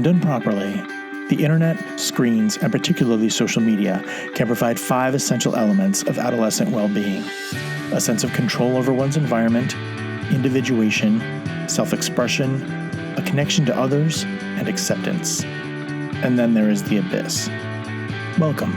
When done properly, the internet, screens, and particularly social media can provide 5 essential elements of adolescent well-being: a sense of control over one's environment, individuation, self-expression, a connection to others, and acceptance. And then there is the abyss. Welcome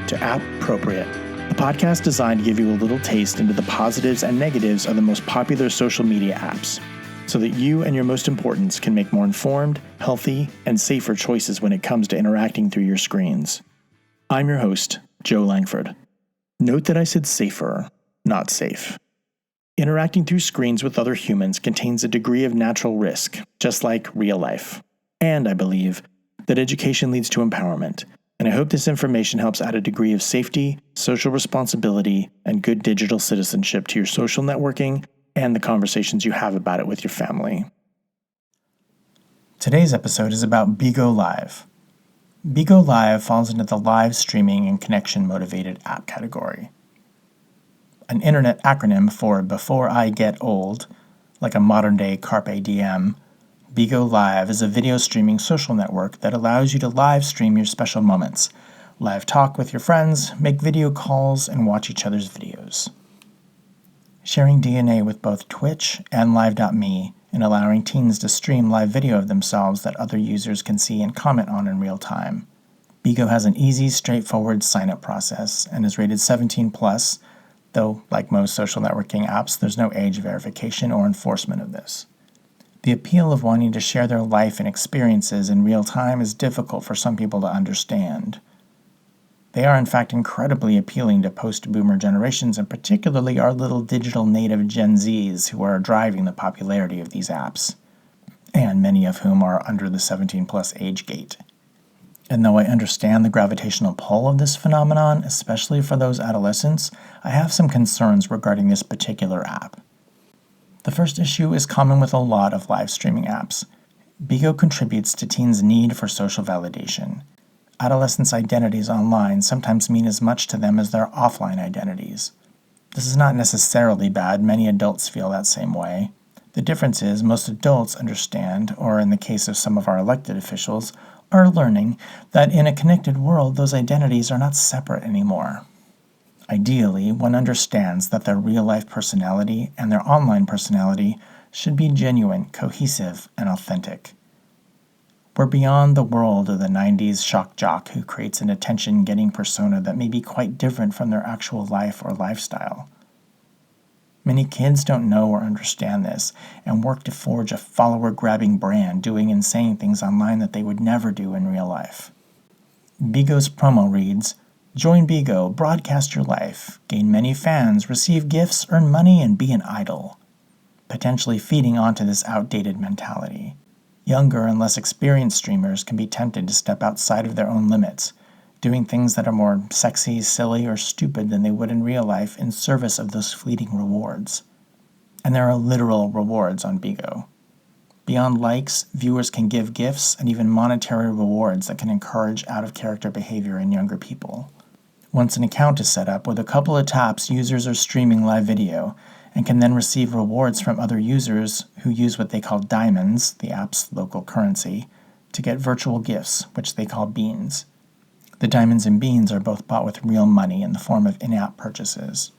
to App-Propriate, a podcast designed to give you a little taste into the positives and negatives of the most popular social media apps, so that you and your most importants can make more informed, healthy, and safer choices when it comes to interacting through your screens. I'm your host, Joe Langford. Note that I said safer, not safe. Interacting through screens with other humans contains a degree of natural risk, just like real life. And I believe that education leads to empowerment, and I hope this information helps add a degree of safety, social responsibility, and good digital citizenship to your social networking and the conversations you have about it with your family. Today's episode is about BIGO Live. BIGO Live falls into the live streaming and connection motivated app category. An internet acronym for Before I Get Old, like a modern day Carpe Diem, BIGO Live is a video streaming social network that allows you to live stream your special moments, live talk with your friends, make video calls, and watch each other's videos. Sharing DNA with both Twitch and Live.me and allowing teens to stream live video of themselves that other users can see and comment on in real time. BIGO has an easy, straightforward sign-up process and is rated 17+, though, like most social networking apps, there's no age verification or enforcement of this. The appeal of wanting to share their life and experiences in real time is difficult for some people to understand. They are in fact incredibly appealing to post-boomer generations, and particularly our little digital native Gen Zs who are driving the popularity of these apps, and many of whom are under the 17+ age gate. And though I understand the gravitational pull of this phenomenon, especially for those adolescents, I have some concerns regarding this particular app. The first issue is common with a lot of live streaming apps. BIGO contributes to teens' need for social validation. Adolescents' identities online sometimes mean as much to them as their offline identities. This is not necessarily bad. Many adults feel that same way. The difference is most adults understand, or in the case of some of our elected officials, are learning that in a connected world, those identities are not separate anymore. Ideally, one understands that their real-life personality and their online personality should be genuine, cohesive, and authentic. We're beyond the world of the 90s shock jock who creates an attention-getting persona that may be quite different from their actual life or lifestyle. Many kids don't know or understand this and work to forge a follower-grabbing brand, doing and saying things online that they would never do in real life. BIGO's promo reads, "Join BIGO, broadcast your life, gain many fans, receive gifts, earn money, and be an idol," potentially feeding onto this outdated mentality. Younger and less experienced streamers can be tempted to step outside of their own limits, doing things that are more sexy, silly, or stupid than they would in real life in service of those fleeting rewards. And there are literal rewards on BIGO. Beyond likes, viewers can give gifts and even monetary rewards that can encourage out-of-character behavior in younger people. Once an account is set up, with a couple of taps, users are streaming live video and can then receive rewards from other users who use what they call diamonds, the app's local currency, to get virtual gifts, which they call beans. The diamonds and beans are both bought with real money in the form of in-app purchases.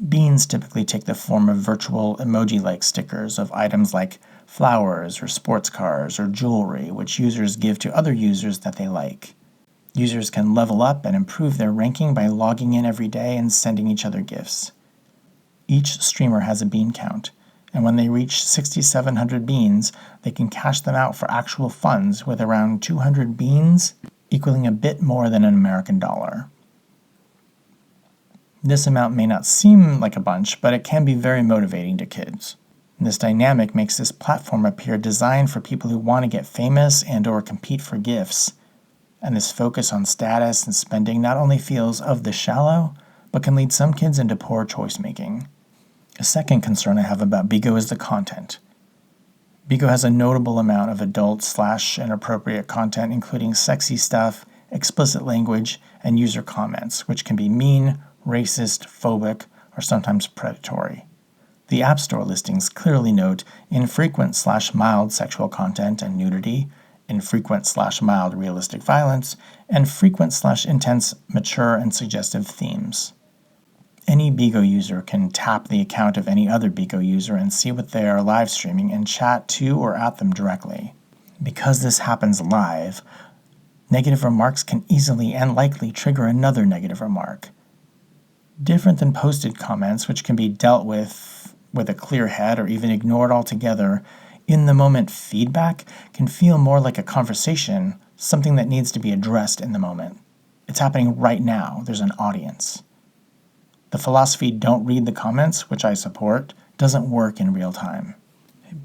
Beans typically take the form of virtual emoji-like stickers of items like flowers or sports cars or jewelry, which users give to other users that they like. Users can level up and improve their ranking by logging in every day and sending each other gifts. Each streamer has a bean count, and when they reach 6,700 beans, they can cash them out for actual funds, with around 200 beans equaling a bit more than an American dollar. This amount may not seem like a bunch, but it can be very motivating to kids. This dynamic makes this platform appear designed for people who want to get famous and/or compete for gifts. And this focus on status and spending not only feels of the shallow, but can lead some kids into poor choice making. A second concern I have about BIGO is the content. BIGO has a notable amount of adult/inappropriate content, including sexy stuff, explicit language, and user comments, which can be mean, racist, phobic, or sometimes predatory. The App Store listings clearly note infrequent/mild sexual content and nudity, infrequent/mild realistic violence, and frequent/intense, mature, and suggestive themes. Any BIGO user can tap the account of any other BIGO user and see what they are live streaming and chat to or at them directly. Because this happens live, negative remarks can easily and likely trigger another negative remark. Different than posted comments, which can be dealt with a clear head or even ignored altogether, in-the-moment feedback can feel more like a conversation, something that needs to be addressed in the moment. It's happening right now. There's an audience. The philosophy "don't read the comments," which I support, doesn't work in real time.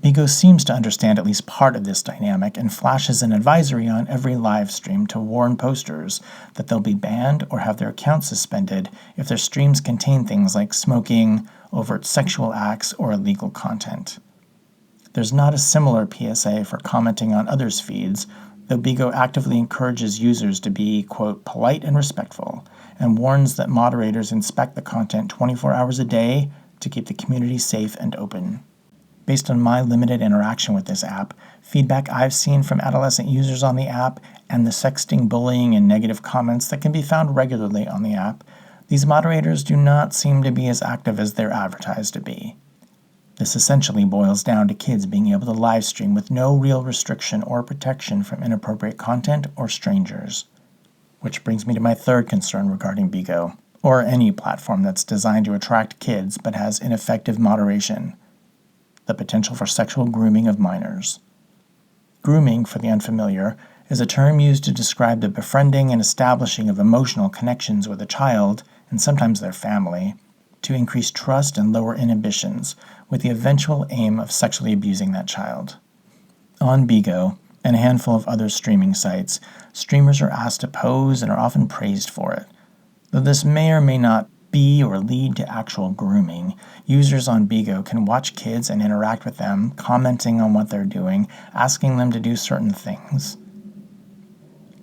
BIGO seems to understand at least part of this dynamic and flashes an advisory on every live stream to warn posters that they'll be banned or have their accounts suspended if their streams contain things like smoking, overt sexual acts, or illegal content. There's not a similar PSA for commenting on others' feeds, though BIGO actively encourages users to be, quote, polite and respectful, and warns that moderators inspect the content 24 hours a day to keep the community safe and open. Based on my limited interaction with this app, feedback I've seen from adolescent users on the app, and the sexting, bullying, and negative comments that can be found regularly on the app, these moderators do not seem to be as active as they're advertised to be. This essentially boils down to kids being able to live stream with no real restriction or protection from inappropriate content or strangers. Which brings me to my third concern regarding BIGO, or any platform that's designed to attract kids but has ineffective moderation: the potential for sexual grooming of minors. Grooming, for the unfamiliar, is a term used to describe the befriending and establishing of emotional connections with a child, and sometimes their family, to increase trust and lower inhibitions, with the eventual aim of sexually abusing that child. On BIGO, and a handful of other streaming sites, streamers are asked to pose and are often praised for it. Though this may or may not be or lead to actual grooming, users on BIGO can watch kids and interact with them, commenting on what they're doing, asking them to do certain things.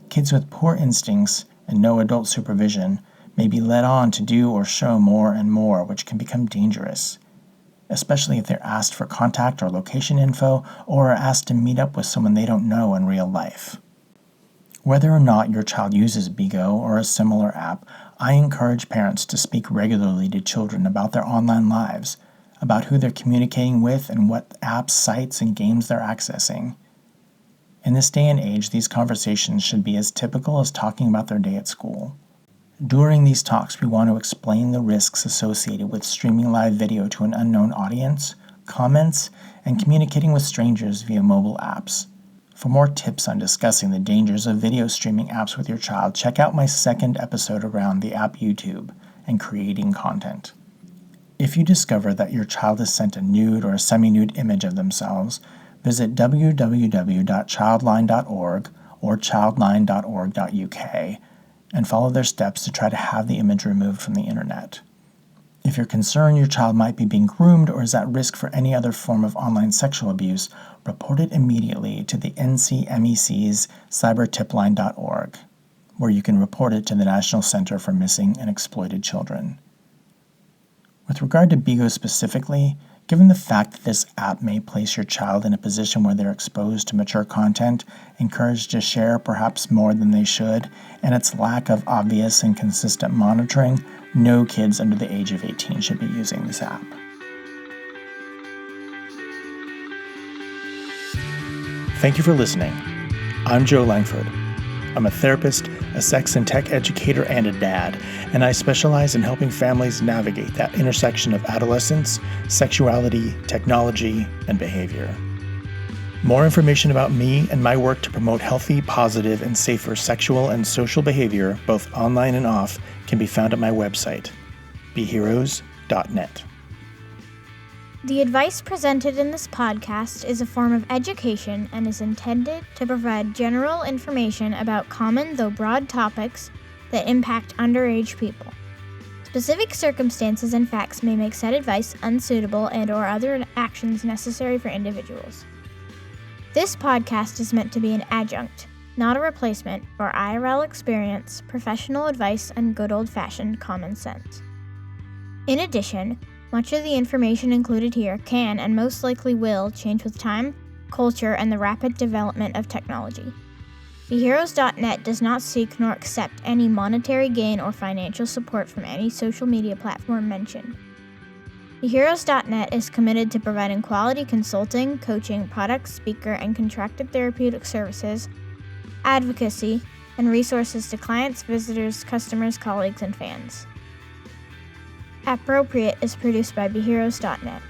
Kids with poor instincts and no adult supervision may be led on to do or show more and more, which can become dangerous, especially if they're asked for contact or location info or are asked to meet up with someone they don't know in real life. Whether or not your child uses BIGO or a similar app, I encourage parents to speak regularly to children about their online lives, about who they're communicating with and what apps, sites, and games they're accessing. In this day and age, these conversations should be as typical as talking about their day at school. During these talks, we want to explain the risks associated with streaming live video to an unknown audience, comments, and communicating with strangers via mobile apps. For more tips on discussing the dangers of video streaming apps with your child, check out my second episode around the app YouTube and creating content. If you discover that your child has sent a nude or a semi-nude image of themselves, visit www.childline.org or childline.org.uk and follow their steps to try to have the image removed from the internet. If you're concerned your child might be being groomed or is at risk for any other form of online sexual abuse, report it immediately to the NCMEC's cybertipline.org, where you can report it to the National Center for Missing and Exploited Children. With regard to BIGO specifically, given the fact that this app may place your child in a position where they're exposed to mature content, encouraged to share perhaps more than they should, and its lack of obvious and consistent monitoring, no kids under the age of 18 should be using this app. Thank you for listening. I'm Joe Langford. I'm a therapist, a sex and tech educator, and a dad, and I specialize in helping families navigate that intersection of adolescence, sexuality, technology, and behavior. More information about me and my work to promote healthy, positive, and safer sexual and social behavior, both online and off, can be found at my website, beheroes.net. The advice presented in this podcast is a form of education and is intended to provide general information about common though broad topics that impact underage people. Specific circumstances and facts may make said advice unsuitable and/or other actions necessary for individuals. This podcast is meant to be an adjunct, not a replacement for IRL experience, professional advice, and good old-fashioned common sense. In addition, much of the information included here can and most likely will change with time, culture, and the rapid development of technology. BeHeroes.net does not seek nor accept any monetary gain or financial support from any social media platform mentioned. BeHeroes.net is committed to providing quality consulting, coaching, product, speaker, and contracted therapeutic services, advocacy, and resources to clients, visitors, customers, colleagues, and fans. Appropriate is produced by BeHeroes.net.